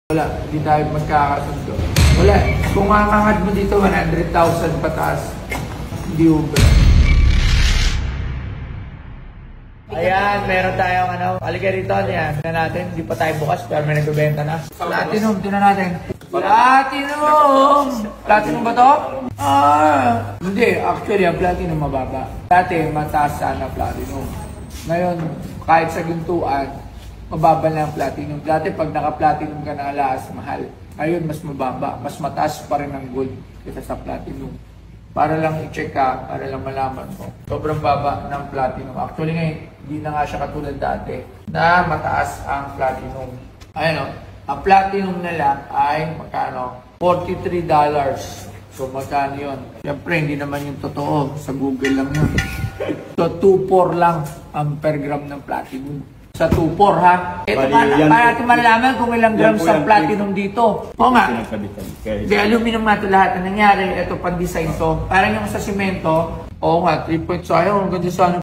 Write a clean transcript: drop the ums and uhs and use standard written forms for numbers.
Wala, hindi tayo magkakasundo. Wala, kung kakangad mo dito 100,000 pataas, hindi ubra. Ayan, meron tayong halika rito niyan. Tignan natin, hindi pa tayo bukas pero may nagbebenta na. Platinum, tignan natin. Platinum! Platinum ba to? Hindi, actually ang platinum mababa. Dati mataas sana platinum. Ngayon, kahit sa gintuan, mababa na ang platinum. Dati pag naka-platinum ka na alas, mahal. Ayun, mas mababa. Mas mataas pa rin ang gold kaysa sa platinum. Para lang i-check ka, para lang malaman mo. Sobrang baba ng platinum. Actually ngayon, hindi na nga siya katulad dati na mataas ang platinum. Ayun o, ang platinum na lang ay magkano? $43. So magkano yun? Siyempre, hindi naman yung totoo. Sa Google lang yun. So 2.4 lang ang per gram ng platinum. Sa 2.4 ha? Ito para natin malalaman kung ilang grams sa platinum dito. Oo nga. Di aluminum nga ito lahat na nangyari. Ito pang design to. Parang yung sa simento. Oo nga, 3 points. Sayang, ang ganda sa